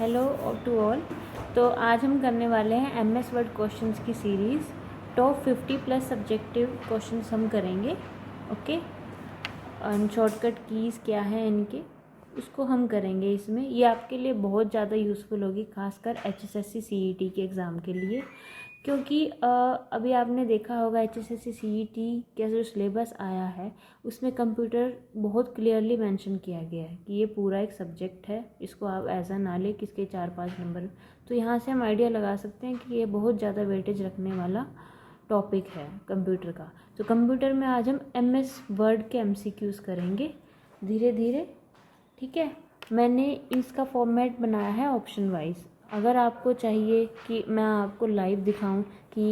Hello to all. तो आज हम करने वाले हैं एमएस वर्ड क्वेश्चंस की series. Top 50 plus subjective questions हम करेंगे। ओके, शॉर्टकट कीज़ क्या है इनके, उसको हम करेंगे इसमें। ये आपके लिए बहुत ज़्यादा यूज़फुल होगी, खासकर एचएसएससी सीईटी के एग्ज़ाम के लिए, क्योंकि अभी आपने देखा होगा एचएसएससी सीईटी का जो सिलेबस आया है उसमें कंप्यूटर बहुत क्लियरली मेंशन किया गया है कि ये पूरा एक सब्जेक्ट है। इसको आप ऐसा ना लें कि इसके 4-5 नंबर। तो यहाँ से हम आइडिया लगा सकते हैं कि ये बहुत ज़्यादा वेटेज रखने वाला टॉपिक है कंप्यूटर का। तो कंप्यूटर में आज हम एमएस वर्ड के एमसीक्यूज़ करेंगे धीरे धीरे, ठीक है। मैंने इसका फॉर्मेट बनाया है ऑप्शन वाइज। अगर आपको चाहिए कि मैं आपको लाइव दिखाऊं कि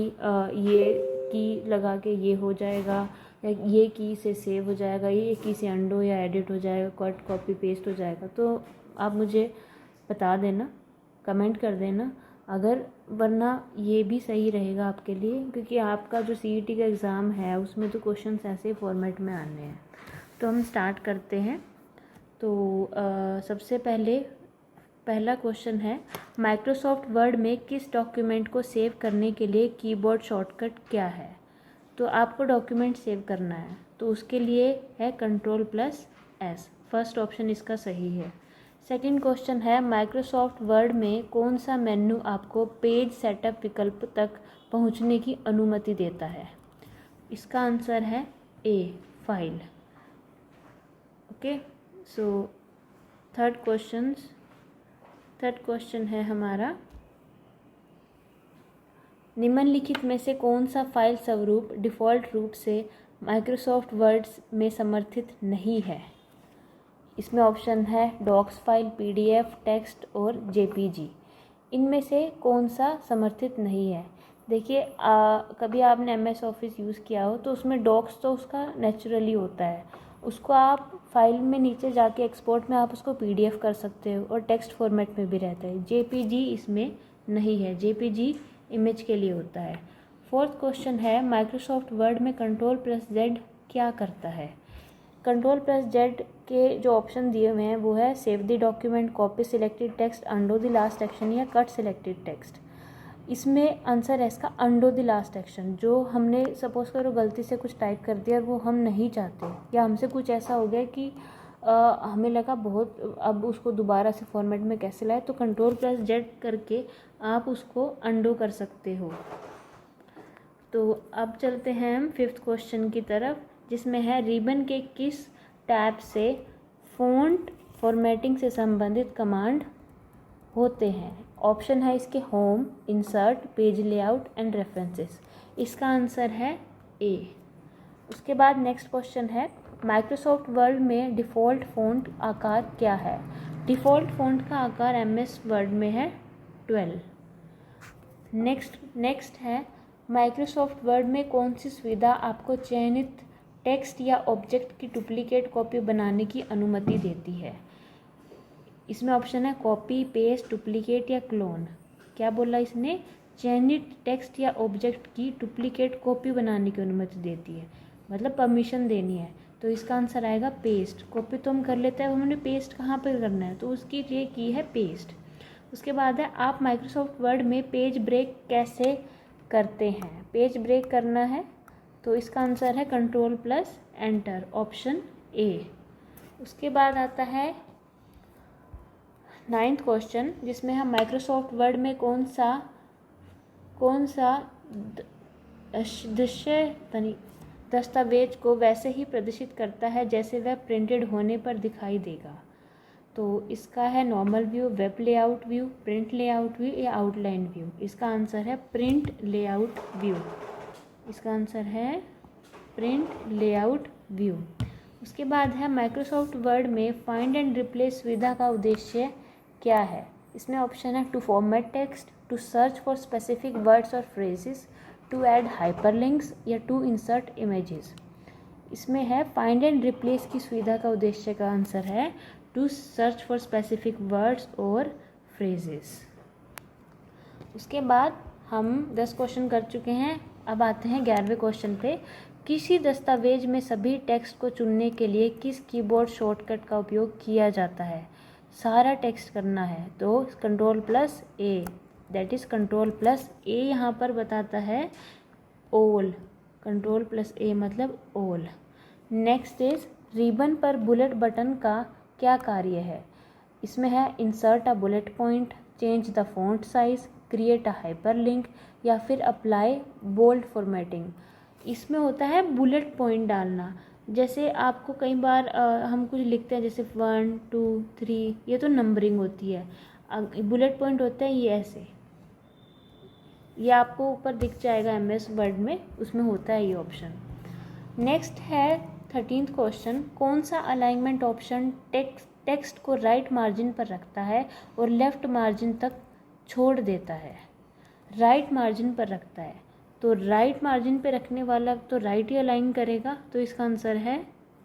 ये की लगा के ये हो जाएगा, या ये की से सेव हो जाएगा, ये की से अंडो या एडिट हो जाएगा, कट कॉपी पेस्ट हो जाएगा, तो आप मुझे बता देना, कमेंट कर देना। अगर वरना ये भी सही रहेगा आपके लिए, क्योंकि आपका जो सीईटी का एग्ज़ाम है उसमें तो क्वेश्चंस ऐसे फॉर्मेट में आने हैं। तो हम स्टार्ट करते हैं। तो सबसे पहला क्वेश्चन है, माइक्रोसॉफ्ट वर्ड में किस डॉक्यूमेंट को सेव करने के लिए कीबोर्ड शॉर्टकट क्या है। तो आपको डॉक्यूमेंट सेव करना है तो उसके लिए है Ctrl+S। फर्स्ट ऑप्शन इसका सही है। सेकंड क्वेश्चन है, माइक्रोसॉफ्ट वर्ड में कौन सा मेन्यू आपको पेज सेटअप विकल्प तक पहुंचने की अनुमति देता है। इसका आंसर है A, file. Okay, so third question है हमारा, निम्नलिखित में से कौन सा फाइल स्वरूप डिफ़ॉल्ट रूप से माइक्रोसॉफ्ट वर्ड में समर्थित नहीं है। इसमें ऑप्शन है डॉक्स फाइल, पीडीएफ, टेक्स्ट और जेपीजी। इनमें से कौन सा समर्थित नहीं है। देखिए, कभी आपने एमएस ऑफिस यूज़ किया हो तो उसमें डॉक्स तो उसका नेचुरली होता है, उसको आप फाइल में नीचे जाके एक्सपोर्ट में आप उसको पीडीएफ कर सकते हो, और टेक्स्ट फॉर्मेट में भी रहता है। जेपीजी इसमें नहीं है, जेपीजी इमेज के लिए होता है। फोर्थ क्वेश्चन है, माइक्रोसॉफ्ट वर्ड में Ctrl+Z क्या करता है। Ctrl+Z के जो ऑप्शन दिए हुए हैं वो है save the document, copy selected text, undo the last action या कट सिलेक्टेड टेक्स्ट। इसमें आंसर है इसका अंडो द लास्ट एक्शन। जो हमने सपोज करो गलती से कुछ टाइप कर दिया और वो हम नहीं चाहते, या हमसे कुछ ऐसा हो गया कि हमें लगा बहुत, अब उसको दोबारा से फॉर्मेट में कैसे लाए, तो Ctrl+Z करके आप उसको अंडो कर सकते हो। तो अब चलते हैं हम फिफ्थ क्वेश्चन की तरफ, जिसमें है रिबन के किस टैब से फ़ॉन्ट फॉर्मेटिंग से संबंधित कमांड होते हैं। ऑप्शन है इसके home, insert, page layout and references. इसका आंसर है ए। उसके बाद नेक्स्ट क्वेश्चन है, माइक्रोसॉफ्ट वर्ड में डिफ़ॉल्ट फ़ॉन्ट आकार क्या है। डिफ़ॉल्ट फ़ॉन्ट का आकार एमएस वर्ड में है 12। नेक्स्ट है, माइक्रोसॉफ्ट वर्ड में कौन सी सुविधा आपको चयनित टेक्स्ट या ऑब्जेक्ट की डुप्लीकेट कॉपी बनाने की अनुमति देती है। इसमें ऑप्शन है कॉपी, पेस्ट, डुप्लीकेट या क्लोन। क्या बोला इसने, चयनित टेक्स्ट या ऑब्जेक्ट की डुप्लीकेट कॉपी बनाने की अनुमति देती है, मतलब परमिशन देनी है। तो इसका आंसर आएगा पेस्ट। कॉपी तो हम कर लेते हैं, हमने पेस्ट कहाँ पर करना है, तो उसकी ये की है पेस्ट। उसके बाद है, आप माइक्रोसॉफ्ट वर्ड में पेज ब्रेक कैसे करते हैं। पेज ब्रेक करना है तो इसका आंसर है Ctrl+Enter, ऑप्शन ए। उसके बाद आता है नाइन्थ क्वेश्चन, जिसमें हम माइक्रोसॉफ्ट वर्ड में कौन सा दस्तावेज को वैसे ही प्रदर्शित करता है जैसे वह प्रिंटेड होने पर दिखाई देगा। तो इसका है normal view, web layout view, print layout view या आउटलाइन व्यू। इसका आंसर है प्रिंट लेआउट व्यू। इसका आंसर है प्रिंट लेआउट व्यू। उसके बाद है, माइक्रोसॉफ्ट वर्ड में फाइंड एंड रिप्लेस सुविधा का उद्देश्य क्या है। इसमें ऑप्शन है to format text, to search for specific words और फ्रेजेस, टू ऐड हाइपरलिंक्स या टू इंसर्ट इमेजेस। इसमें है फाइंड एंड रिप्लेस की सुविधा का उद्देश्य का आंसर है to search for specific words और फ्रेजेस। उसके बाद हम 10 क्वेश्चन कर चुके हैं। अब आते हैं 11वें क्वेश्चन पे, किसी दस्तावेज में सभी टेक्स्ट को चुनने के लिए किस कीबोर्ड शॉर्टकट का उपयोग किया जाता है। सारा टेक्स्ट करना है तो control plus A, that is control plus A यहाँ पर बताता है ऑल, कंट्रोल प्लस ए मतलब ऑल। नेक्स्ट इज रिबन पर बुलेट बटन का क्या कार्य है? इसमें है insert a bullet point, change the font size, create a hyperlink या फिर अप्लाई बोल्ड फॉर्मेटिंग। इसमें होता है बुलेट पॉइंट डालना। जैसे आपको कई बार हम कुछ लिखते हैं जैसे 1 2 3, ये तो नंबरिंग होती है। बुलेट पॉइंट होता है ये ऐसे, ये आपको ऊपर दिख जाएगा MS वर्ड में, उसमें होता है ये ऑप्शन। नेक्स्ट है 13th क्वेश्चन, कौन सा अलाइनमेंट ऑप्शन टेक्स्ट को राइट मार्जिन पर रखता है और लेफ्ट मार्जिन तक छोड़ देता है? राइट मार्जिन पर रखता है तो राइट मार्जिन पे रखने वाला तो राइट ही अलाइन करेगा, तो इसका आंसर है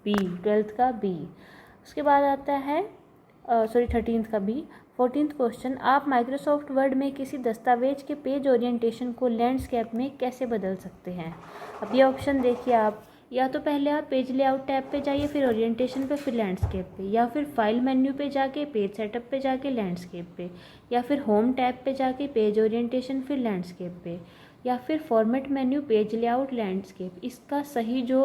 बी, 12th का बी। उसके बाद आता है 13th का बी। 14th क्वेश्चन, आप माइक्रोसॉफ्ट वर्ड में किसी दस्तावेज के पेज ओरिएंटेशन को लैंडस्केप में कैसे बदल सकते हैं? अब ये ऑप्शन देखिए आप, या तो पहले आप पेज लेआउट टैब पे जाइए, फिर ओरिएंटेशन पे, फिर लैंडस्केप पे, या फिर फाइल मेन्यू पे जाके पेज सेटअप पे जाके लैंडस्केप पे, या फिर होम टैब पे जाके पेज ओरिएंटेशन फिर लैंडस्केप पे, या फिर format menu page layout landscape. इसका सही जो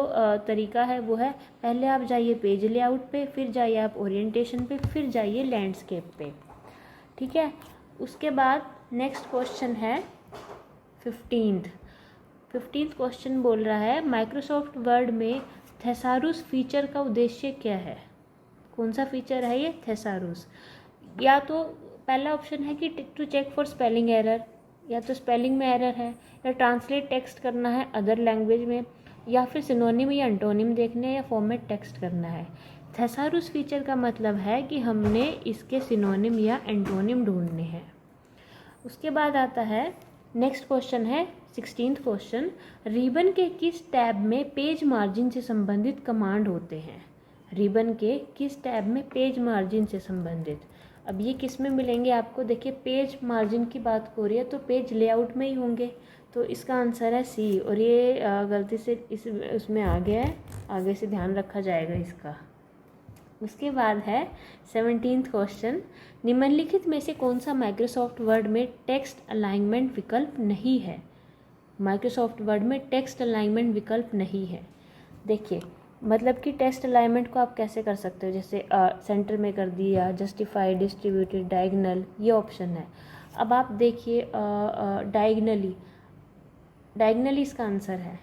तरीका है वो है पहले आप जाइए पेज लेआउट पे, फिर जाइए आप ओरिएंटेशन पे, फिर जाइए लैंडस्केप पे, ठीक है। उसके बाद नेक्स्ट क्वेश्चन है 15th क्वेश्चन बोल रहा है माइक्रोसॉफ्ट वर्ड में थेसारुस फीचर का उद्देश्य क्या है? कौन सा फीचर है ये? थेसारुस। या तो पहला ऑप्शन है कि to check for spelling error, या तो स्पेलिंग में एरर है, या ट्रांसलेट टेक्स्ट करना है अदर लैंग्वेज में, या फिर सिनोनिम या एंटोनिम देखने हैं, या फॉर्मेट टेक्स्ट करना है। थेसारुस फीचर का मतलब है कि हमने इसके सिनोनिम या एंटोनिम ढूंढने हैं। उसके बाद आता है नेक्स्ट क्वेश्चन है 16th क्वेश्चन, रिबन के किस टैब में पेज मार्जिन से संबंधित कमांड होते हैं? रिबन के किस टैब में पेज मार्जिन से संबंधित? अब ये किस में मिलेंगे आपको? देखिए पेज मार्जिन की बात हो रही है तो पेज लेआउट में ही होंगे, तो इसका आंसर है सी। और ये गलती से उसमें आ गया है, आगे से ध्यान रखा जाएगा इसका। उसके बाद है 17th क्वेश्चन, निम्नलिखित में से कौन सा माइक्रोसॉफ्ट वर्ड में टेक्स्ट अलाइनमेंट विकल्प नहीं है? माइक्रोसॉफ्ट वर्ड में टेक्स्ट अलाइनमेंट विकल्प नहीं है। देखिए मतलब कि टेक्स्ट अलाइनमेंट को आप कैसे कर सकते हो, जैसे सेंटर में कर दिया, जस्टिफाई, डिस्ट्रीब्यूटेड, डायगोनल, ये ऑप्शन है। अब आप देखिए डायगोनली इसका आंसर है।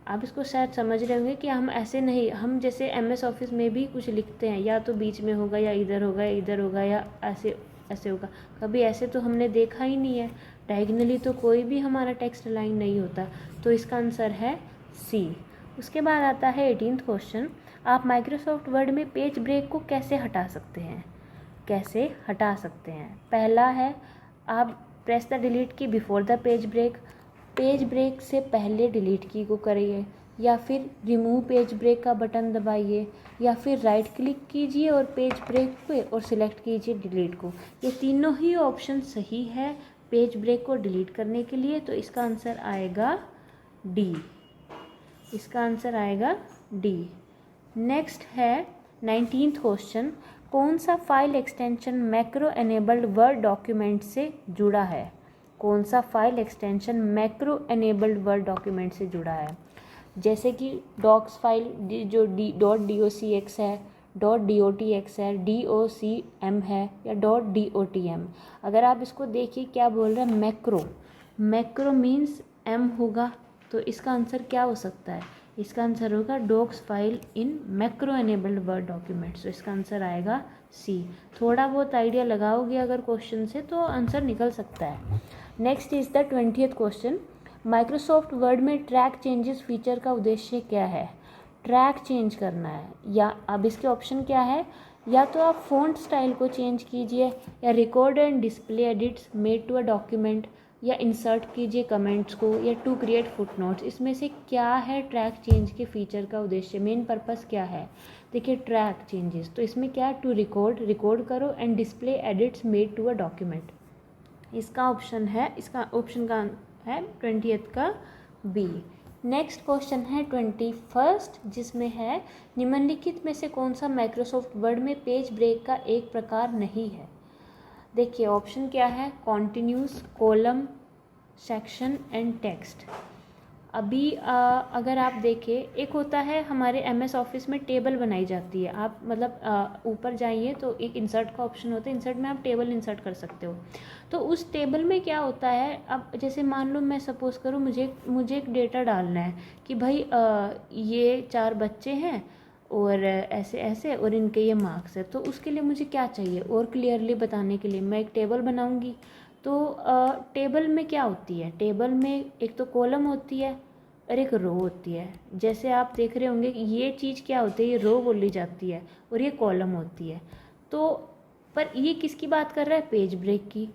आप इसको शायद समझ रहे होंगे कि हम ऐसे नहीं, हम जैसे MS ऑफिस में भी कुछ लिखते हैं या तो बीच में होगा या इधर होगा या इधर होगा या ऐसे ऐसे होगा, कभी ऐसे तो हमने देखा ही नहीं है। डायगोनली तो कोई भी हमारा टेक्स्ट अलाइन नहीं होता, तो इसका आंसर है सी। उसके बाद आता है 18th क्वेश्चन, आप माइक्रोसॉफ्ट वर्ड में पेज ब्रेक को कैसे हटा सकते हैं? कैसे हटा सकते हैं? पहला है आप प्रेस द डिलीट की बिफोर द पेज ब्रेक से पहले डिलीट की को करिए, या फिर रिमूव पेज ब्रेक का बटन दबाइए, या फिर राइट क्लिक कीजिए और पेज ब्रेक पे और सिलेक्ट कीजिए डिलीट को। ये तीनों ही ऑप्शन सही है पेज ब्रेक को डिलीट करने के लिए, तो इसका आंसर आएगा डी। इसका आंसर आएगा डी। नेक्स्ट है 19th क्वेश्चन, कौन सा file extension macro enabled word document से जुड़ा है? कौन सा file extension macro enabled word document से जुड़ा है? जैसे कि डॉक्स फाइल जो .docx है, .dotx है, docm है, या .dotm। अगर आप इसको देखिए क्या बोल रहे हैं, मैक्रो मीन्स m होगा, तो इसका आंसर क्या हो सकता है? इसका आंसर होगा docs file in macro enabled word documents, तो इसका आंसर आएगा सी। थोड़ा बहुत आइडिया लगाओगे अगर क्वेश्चन से तो आंसर निकल सकता है। Next is the 20th question, Microsoft Word में ट्रैक चेंजेस फीचर का उद्देश्य क्या है? ट्रैक चेंज करना है, या अब इसके ऑप्शन क्या है, या तो आप फ़ॉन्ट स्टाइल को चेंज कीजिए, या record and display edits made to a document, या इंसर्ट कीजिए कमेंट्स को, या टू क्रिएट फुटनोट्स। इसमें से क्या है ट्रैक चेंज के फीचर का उद्देश्य, मेन पर्पस क्या है? देखिए ट्रैक चेंजेस तो इसमें क्या है, टू रिकॉर्ड करो and display edits made to a document. इसका ऑप्शन का है 20th का बी। नेक्स्ट क्वेश्चन है 21, जिसमें है निम्नलिखित में से कौन सा माइक्रोसॉफ्ट वर्ड में पेज ब्रेक का एक प्रकार नहीं है। देखिए ऑप्शन क्या है, continuous, column, section and text. अभी अगर आप देखें, एक होता है हमारे MS ऑफिस में टेबल बनाई जाती है। आप मतलब ऊपर जाइए तो एक इंसर्ट का ऑप्शन होता है, इंसर्ट में आप टेबल इंसर्ट कर सकते हो। तो उस टेबल में क्या होता है, अब जैसे मान लो मैं सपोज़ करूँ मुझे एक डेटा डालना है कि भाई ये 4 बच्चे हैं और ऐसे ऐसे और इनके ये मार्क्स है। तो उसके लिए मुझे क्या चाहिए और क्लियरली बताने के लिए मैं एक टेबल बनाऊँगी। तो टेबल में क्या होती है, टेबल में एक तो कॉलम होती है और एक रो होती है। जैसे आप देख रहे होंगे कि ये चीज़ क्या होती है, ये रो बोली जाती है और ये कॉलम होती है। तो पर ये किसकी बात कर रहा है, पेज ब्रेक की।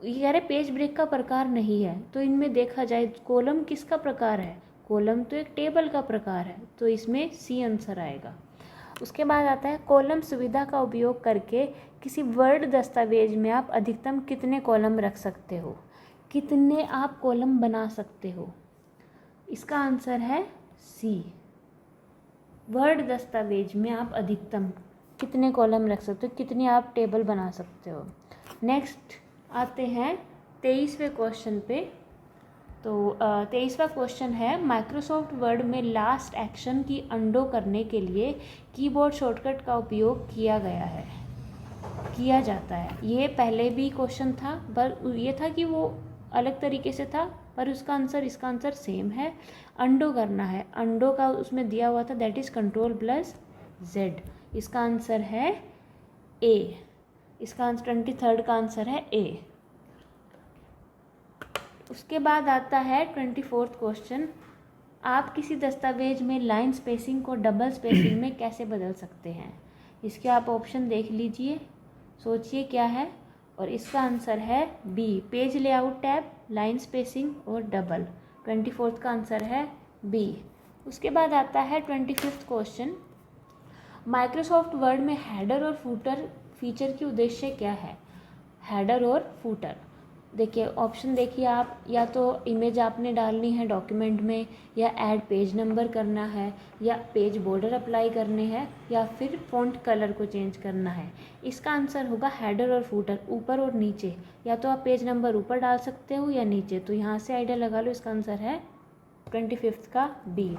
ये कह रहे पेज ब्रेक का प्रकार नहीं है। तो इनमें देखा जाए कॉलम किसका प्रकार है, कॉलम तो एक टेबल का प्रकार है, तो इसमें सी आंसर आएगा। उसके बाद आता है कॉलम सुविधा का उपयोग करके किसी वर्ड दस्तावेज में आप अधिकतम कितने कॉलम रख सकते हो, कितने आप कॉलम बना सकते हो। इसका आंसर है सी। वर्ड दस्तावेज में आप अधिकतम कितने कॉलम रख सकते हो, कितने आप टेबल बना सकते हो। नेक्स्ट आते हैं 23वें क्वेश्चन पे। तो 23वां क्वेश्चन है माइक्रोसॉफ्ट वर्ड में लास्ट एक्शन की अंडो करने के लिए कीबोर्ड शॉर्टकट का उपयोग किया जाता है। ये पहले भी क्वेश्चन था, पर ये था कि वो अलग तरीके से था, पर इसका आंसर सेम है। अंडो करना है, अंडो का उसमें दिया हुआ था, दैट इज़ Ctrl+Z। इसका आंसर है ए। इसका आंसर 23rd का आंसर है ए। उसके बाद आता है 24th क्वेश्चन, आप किसी दस्तावेज में लाइन स्पेसिंग को डबल स्पेसिंग में कैसे बदल सकते हैं। इसके आप ऑप्शन देख लीजिए, सोचिए क्या है, और इसका आंसर है B, page layout tab, line spacing और डबल। 24th का आंसर है बी। उसके बाद आता है 25th क्वेश्चन, माइक्रोसॉफ्ट वर्ड में हेडर और फूटर फीचर की उद्देश्य क्या है। हेडर और फूटर, देखिए ऑप्शन देखिए आप, या तो इमेज आपने डालनी है डॉक्यूमेंट में, या ऐड पेज नंबर करना है, या पेज बॉर्डर अप्लाई करने हैं, या फिर फ़ॉन्ट कलर को चेंज करना है। इसका आंसर होगा हेडर और फूटर, ऊपर और नीचे, या तो आप पेज नंबर ऊपर डाल सकते हो या नीचे। तो यहाँ से आइडिया लगा लो, इसका आंसर है 25th का बी।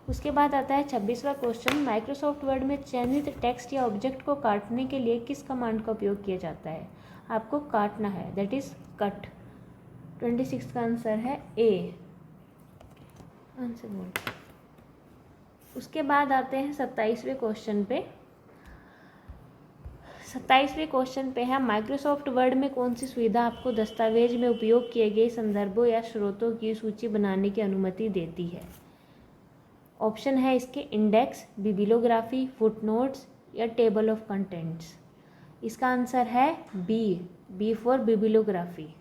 उसके बाद आता है 26वां क्वेश्चन, माइक्रोसॉफ्ट वर्ड में चयनित टेक्स्ट या ऑब्जेक्ट को काटने के लिए किस कमांड का उपयोग किया जाता है। आपको काटना है, दैट इज़ कट। 26 का आंसर है ए। आंसर बोल। उसके बाद आते हैं 27वें क्वेश्चन पे। 27वें क्वेश्चन पे है माइक्रोसॉफ्ट वर्ड में कौन सी सुविधा आपको दस्तावेज में उपयोग किए गए संदर्भों या स्रोतों की सूची बनाने की अनुमति देती है। ऑप्शन है इसके इंडेक्स, बिबिलोग्राफी, फुटनोट्स या टेबल ऑफ कंटेंट्स। इसका आंसर है बी फॉर बिबिलोग्राफी।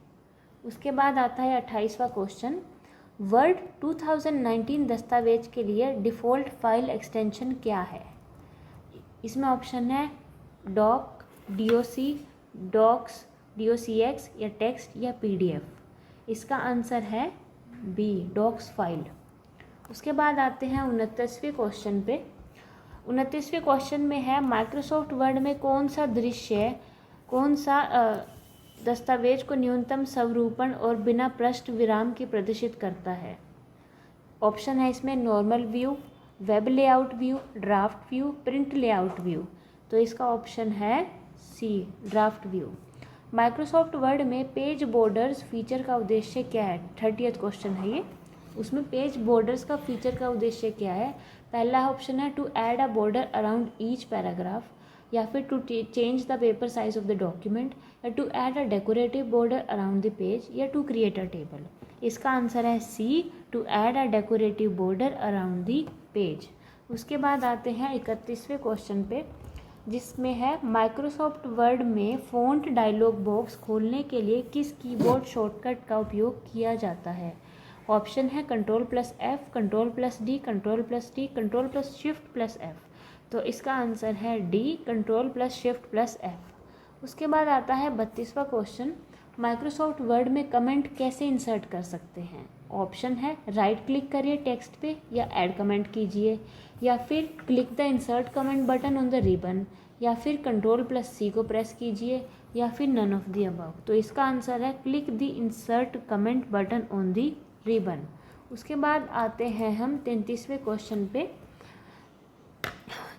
उसके बाद आता है 28वां क्वेश्चन, वर्ड 2019 दस्तावेज के लिए डिफ़ॉल्ट फाइल एक्सटेंशन क्या है। इसमें ऑप्शन है डॉक, डीओसी, डॉक्स, डॉक्स या टेक्स्ट या PDF। इसका आंसर है बी, डॉक्स फाइल। उसके बाद आते हैं 29वें क्वेश्चन पे। 29वें क्वेश्चन में है माइक्रोसॉफ्ट वर्ड में कौन सा दस्तावेज को न्यूनतम स्वरूपण और बिना पृष्ठ विराम के प्रदर्शित करता है। ऑप्शन है इसमें normal view, web layout view, draft view, print layout view. तो इसका ऑप्शन है सी, ड्राफ्ट व्यू। माइक्रोसॉफ्ट वर्ड में पेज बॉर्डर्स फीचर का उद्देश्य क्या है। 30th क्वेश्चन है ये। उसमें पेज बॉर्डर्स का फीचर का उद्देश्य क्या है। पहला ऑप्शन है to add a border around each paragraph, या फिर to change the paper size of the document, या to add a decorative border around the page, या टू क्रिएट अ टेबल। इसका आंसर है C, to add a decorative border around the page. उसके बाद आते हैं 31वें क्वेश्चन पे, जिसमें है माइक्रोसॉफ्ट वर्ड में फ़ॉन्ट डायलॉग बॉक्स खोलने के लिए किस कीबोर्ड शॉर्टकट का उपयोग किया जाता है। ऑप्शन है Ctrl+F, Ctrl+D, Ctrl+T, Ctrl+Shift+F। तो इसका आंसर है डी, Ctrl+Shift+F। उसके बाद आता है 32वां क्वेश्चन, माइक्रोसॉफ्ट वर्ड में कमेंट कैसे इंसर्ट कर सकते हैं। ऑप्शन है राइट क्लिक करिए टेक्स्ट पे या ऐड कमेंट कीजिए, या फिर click the insert comment button on the ribbon, या फिर Ctrl+C को प्रेस कीजिए, या फिर नन ऑफ द अबव। तो इसका आंसर है click the insert comment button on the ribbon. उसके बाद आते हैं हम 33वें क्वेश्चन पे।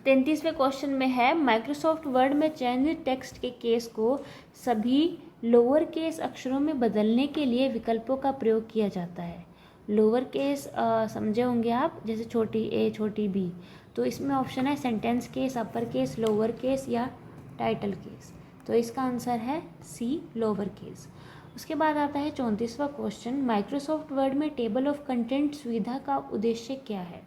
33वें क्वेश्चन में है माइक्रोसॉफ्ट वर्ड में चेंज टेक्स्ट के केस को सभी लोअर केस अक्षरों में बदलने के लिए विकल्पों का प्रयोग किया जाता है। लोअर केस समझे होंगे आप, जैसे छोटी ए छोटी बी। तो इसमें ऑप्शन है sentence case, upper case, lower case या टाइटल केस। तो इसका आंसर है सी, लोअर केस। उसके बाद आता है 34वां क्वेश्चन, माइक्रोसॉफ्ट वर्ड में टेबल ऑफ कंटेंट सुविधा का उद्देश्य क्या है।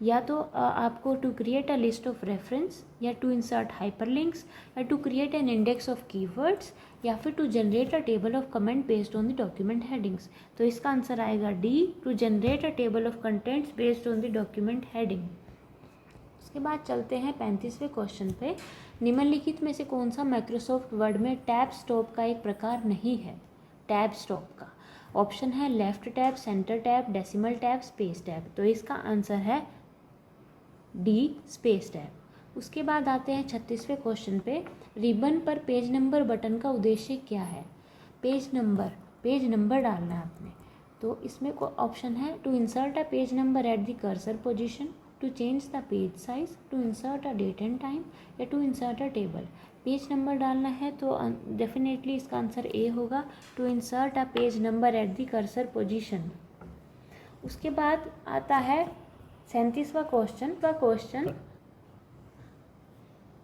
या तो आपको to create a list of reference, या टू इंसर्ट हाइपरलिंक्स, या to create an index of keywords, या फिर to generate a table of comment based on the document headings. तो इसका आंसर आएगा D, to generate a table of contents based on the document heading. उसके बाद चलते हैं 35वें क्वेश्चन पे। निम्नलिखित में से कौन सा माइक्रोसॉफ्ट वर्ड में टैब स्टॉप का एक प्रकार नहीं है। टैब स्टॉप का ऑप्शन है left tab, centre tab, decimal tab, space tab. तो इसका आंसर है डी, स्पेस टैब। उसके बाद आते हैं 36वें क्वेश्चन पे। रिबन पर पेज नंबर बटन का उद्देश्य क्या है। पेज नंबर डालना है आपने। तो इसमें को ऑप्शन है to insert a page number at the cursor position, to change the page size, to insert a date and time, या to insert a table. Page number डालना है तो डेफिनेटली इसका आंसर ए होगा, to insert a page number at the cursor position. उसके बाद आता है 37वां क्वेश्चन।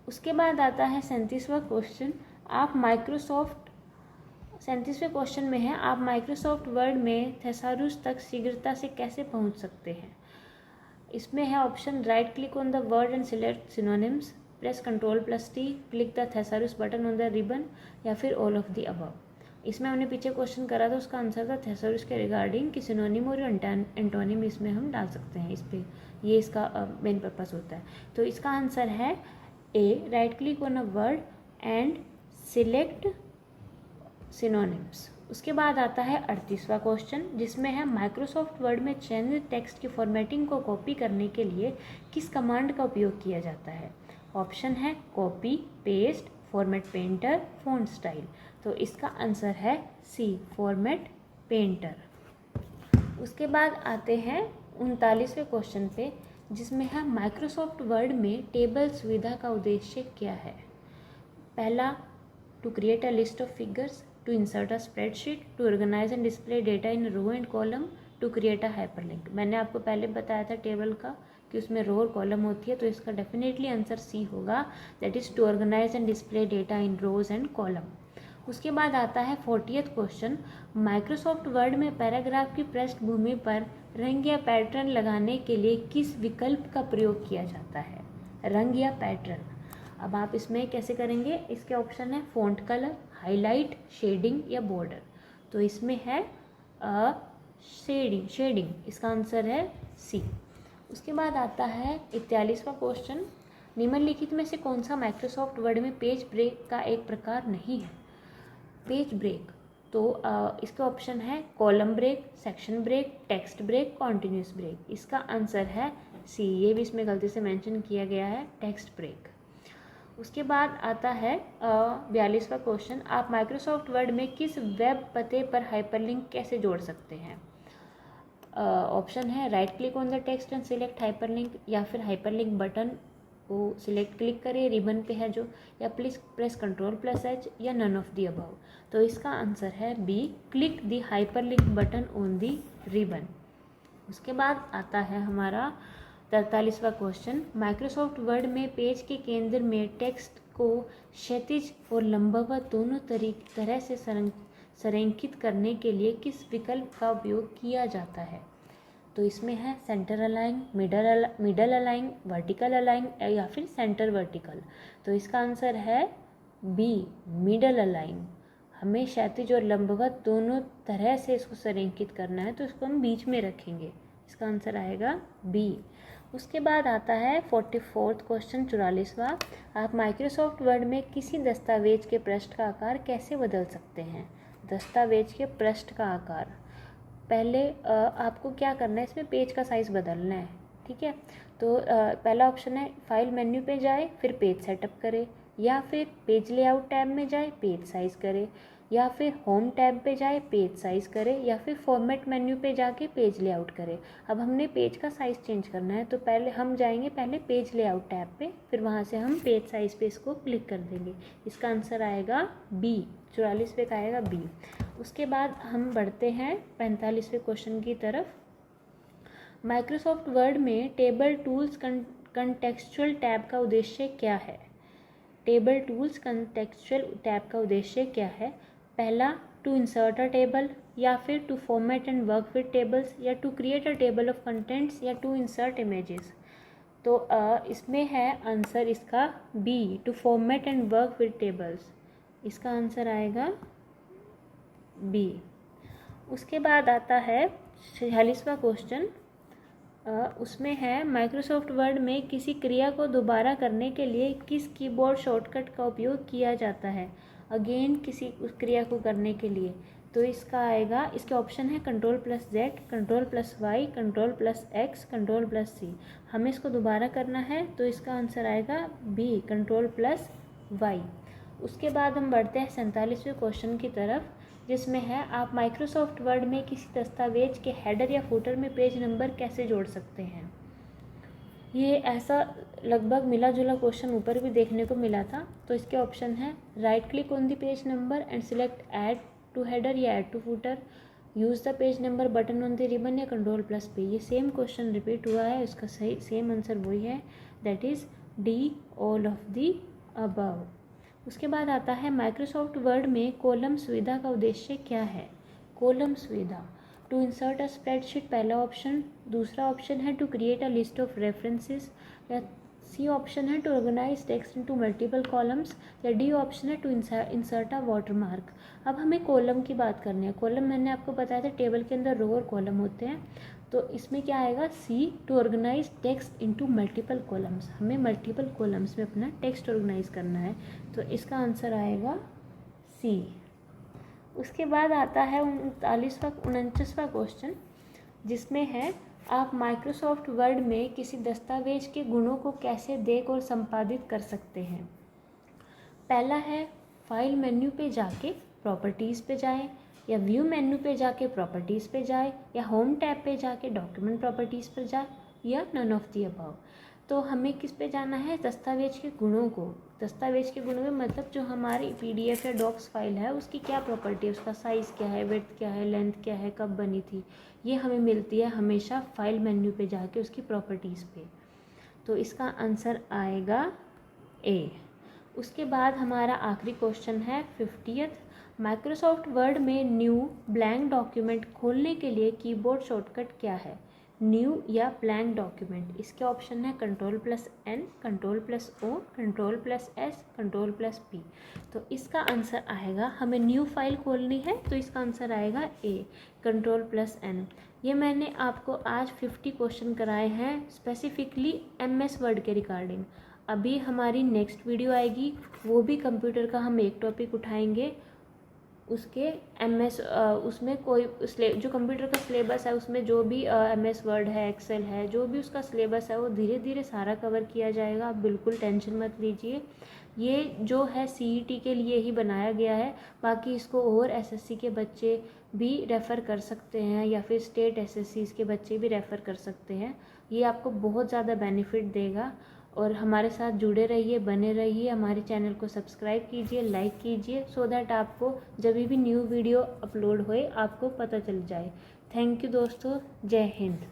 उसके बाद आता है 37वां क्वेश्चन। 37वें क्वेश्चन में है आप माइक्रोसॉफ्ट वर्ड में थेसारुस तक शीघ्रता से कैसे पहुंच सकते हैं। इसमें है option right click on the word and select synonyms, press Ctrl+T, click the thesaurus button on the ribbon, या फिर ऑल ऑफ द अबव। इसमें हमने पीछे क्वेश्चन करा था, उसका आंसर था थेसारुस के रिगार्डिंग कि सिनोनिम और एंटोनिम इसमें हम डाल सकते हैं। इस पर ये इसका मेन पर्पस होता है। तो इसका आंसर है A, right click on a word and select synonyms. उसके बाद आता है 38वां क्वेश्चन, जिसमें है माइक्रोसॉफ्ट वर्ड में चयनित टेक्स्ट की फॉर्मेटिंग को कॉपी करने के लिए किस कमांड का उपयोग किया जाता है। ऑप्शन है copy, paste, format painter, font style. तो इसका आंसर है सी, फॉर्मेट पेंटर। उसके बाद आते हैं 39वें क्वेश्चन पे, जिसमें है माइक्रोसॉफ्ट वर्ड में टेबल सुविधा का उद्देश्य क्या है। पहला, to create a list of figures, to insert a spreadsheet, to organise and display data in row and column, to create a hyperlink. मैंने आपको पहले बताया था टेबल का कि उसमें रो और कॉलम होती है, तो इसका डेफिनेटली आंसर सी होगा, that is to organise and display data in rows and column. उसके बाद आता है 40वां क्वेश्चन, माइक्रोसॉफ्ट वर्ड में पैराग्राफ की पृष्ठभूमि पर रंग या पैटर्न लगाने के लिए किस विकल्प का प्रयोग किया जाता है। रंग या पैटर्न। अब आप इसमें कैसे करेंगे, इसके ऑप्शन है फ़ॉन्ट कलर, हाईलाइट, शेडिंग या बॉर्डर। तो इसमें है शेडिंग। इसका आंसर है सी। उसके बाद आता है 41वां क्वेश्चन, निम्नलिखित में से कौन सा माइक्रोसॉफ्ट वर्ड में पेज ब्रेक का एक प्रकार नहीं है। पेज ब्रेक, तो इसके ऑप्शन है column break, section break, text break, continuous break. इसका आंसर है सी, ये भी इसमें गलती से मेंशन किया गया है, टेक्स्ट ब्रेक। उसके बाद आता है 42वां क्वेश्चन, आप माइक्रोसॉफ्ट वर्ड में किस वेब पते पर हाइपरलिंक कैसे जोड़ सकते हैं। ऑप्शन है right click on the text and select hyperlink, या फिर हाइपरलिंक बटन को सिलेक्ट क्लिक करिए, रिबन पे है जो, या प्लीज प्रेस Ctrl+H, या नन ऑफ द अबव। तो इसका आंसर है B, click the hyperlink button on the ribbon. उसके बाद आता है हमारा 43वां क्वेश्चन, माइक्रोसॉफ्ट वर्ड में पेज के केंद्र में टेक्स्ट को क्षैतिज और लंबवत दोनों तरह से संरेखित करने के लिए किस विकल्प का उपयोग किया जाता है। तो इसमें है centre align, middle align, vertical align, या फिर सेंटर वर्टिकल। तो इसका आंसर है बी, मिडल अलाइन। हमें क्षैतिज और लंबवत दोनों तरह से इसको संरेखित करना है, तो इसको हम बीच में रखेंगे। इसका आंसर आएगा बी। उसके बाद आता है 44वां क्वेश्चन, 44वां, आप माइक्रोसॉफ्ट वर्ड में किसी दस्तावेज के पृष्ठ का आकार कैसे बदल सकते हैं। दस्तावेज के पृष्ठ का आकार, पहले आपको क्या करना है, इसमें पेज का साइज़ बदलना है, ठीक है। तो पहला ऑप्शन है फाइल मेन्यू पे जाए फिर पेज सेटअप करे, या फिर पेज लेआउट टैब में जाए पेज साइज़ करे, या फिर होम टैब पे जाए पेज साइज़ करे, या फिर फॉर्मेट मेन्यू पे जाके पेज लेआउट करे। अब हमने पेज का साइज़ चेंज करना है, तो पहले हम जाएंगे पहले पेज लेआउट टैब पे, फिर वहाँ से हम पेज साइज़ पे इसको क्लिक कर देंगे। इसका आंसर आएगा बी, 44वें का आएगा बी। उसके बाद हम बढ़ते हैं 45वें क्वेश्चन की तरफ। माइक्रोसॉफ्ट वर्ड में टेबल टूल्स कंटेक्सचुअल टैब का उद्देश्य क्या है? टेबल टूल्स कंटेक्सचुअल टैब का उद्देश्य क्या है? पहला, टू इंसर्ट अ टेबल, या फिर to format and work with tables, या to create a table of contents, या टू इंसर्ट इमेजेस। तो इसमें है आंसर इसका B, to format and work with tables. इसका आंसर आएगा बी। उसके बाद आता है 46वां क्वेश्चन। उसमें है माइक्रोसॉफ्ट वर्ड में किसी क्रिया को दोबारा करने के लिए किस कीबोर्ड शॉर्टकट का उपयोग किया जाता है? अगेन किसी उस क्रिया को करने के लिए, तो इसका आएगा, इसके ऑप्शन है Ctrl+Z, Ctrl+Y, Ctrl+X, Ctrl+C। हमें इसको दोबारा करना है, तो इसका आंसर आएगा बी, Ctrl+Y। उसके बाद हम बढ़ते हैं 47वें क्वेश्चन की तरफ, जिसमें है आप माइक्रोसॉफ्ट वर्ड में किसी दस्तावेज के हेडर या फुटर में पेज नंबर कैसे जोड़ सकते हैं? ये ऐसा लगभग मिला जुला क्वेश्चन ऊपर भी देखने को मिला था। तो इसके ऑप्शन है right click on the page number and select add to header या add to footer, use the page number button on the ribbon, या Ctrl+P। ये सेम क्वेश्चन रिपीट हुआ है, इसका सही सेम आंसर वही है, that is D, all of the above. उसके बाद आता है माइक्रोसॉफ्ट वर्ड में कॉलम सुविधा का उद्देश्य क्या है? कॉलम सुविधा, टू इंसर्ट अ स्प्रेडशीट पहला ऑप्शन, दूसरा ऑप्शन है to create a list of references, या सी ऑप्शन है to organise text into multiple columns, या डी ऑप्शन है टू इंसर्ट अ वाटरमार्क। अब हमें कॉलम की बात करनी है। कॉलम मैंने आपको बताया था टेबल के अंदर रो और कॉलम होते हैं, तो इसमें क्या आएगा C, to organise text into multiple columns. हमें मल्टीपल कॉलम्स में अपना टेक्स्ट ऑर्गेनाइज करना है, तो इसका आंसर आएगा सी। उसके बाद आता है 49वां क्वेश्चन, जिसमें है आप माइक्रोसॉफ्ट वर्ड में किसी दस्तावेज के गुणों को कैसे देख और संपादित कर सकते हैं? पहला है फाइल मेन्यू पे जाके प्रॉपर्टीज़ पे जाएं, या व्यू मेन्यू पे जाके प्रॉपर्टीज़ पे जाए, या होम टैब पे जाके डॉक्यूमेंट प्रॉपर्टीज़ पर जाए, या नन ऑफ दी अबव। तो हमें किस पे जाना है? दस्तावेज के गुणों को। दस्तावेज के गुणों में मतलब जो हमारी PDF या डॉक्स फाइल है उसकी क्या प्रॉपर्टी है, उसका साइज़ क्या है, विड्थ क्या है, लेंथ क्या है, कब बनी थी, ये हमें मिलती है हमेशा फाइल मेन्यू पे जाके उसकी प्रॉपर्टीज़ पे। तो इसका आंसर आएगा ए। उसके बाद हमारा आखिरी क्वेश्चन है 50th। माइक्रोसॉफ्ट वर्ड में न्यू ब्लैंक डॉक्यूमेंट खोलने के लिए कीबोर्ड शॉर्टकट क्या है? न्यू या ब्लैंक डॉक्यूमेंट, इसके ऑप्शन है Ctrl+N, Ctrl+O, Ctrl+S, Ctrl+P। तो इसका आंसर आएगा, हमें न्यू फाइल खोलनी है तो इसका आंसर आएगा ए, Ctrl+N। ये मैंने आपको आज 50 क्वेश्चन कराए हैं स्पेसिफिकली MS वर्ड के रिगार्डिंग। अभी हमारी नेक्स्ट वीडियो आएगी, वो भी कंप्यूटर का हम एक टॉपिक उठाएंगे, उसके MS उसमें कोई जो कंप्यूटर का सिलेबस है उसमें जो भी MS वर्ड है, एक्सेल है, जो भी उसका सिलेबस है वो धीरे धीरे सारा कवर किया जाएगा। आप बिल्कुल टेंशन मत लीजिए, ये जो है CET के लिए ही बनाया गया है, बाकी इसको और SSC के बच्चे भी रेफ़र कर सकते हैं, या फिर स्टेट SSCs के बच्चे भी रेफ़र कर सकते हैं। ये आपको बहुत ज़्यादा बेनिफिट देगा। और हमारे साथ जुड़े रहिए, बने रहिए, हमारे चैनल को सब्सक्राइब कीजिए, लाइक कीजिए, सो दैट आपको जब भी न्यू वीडियो अपलोड होए आपको पता चल जाए। थैंक यू दोस्तों, जय हिंद।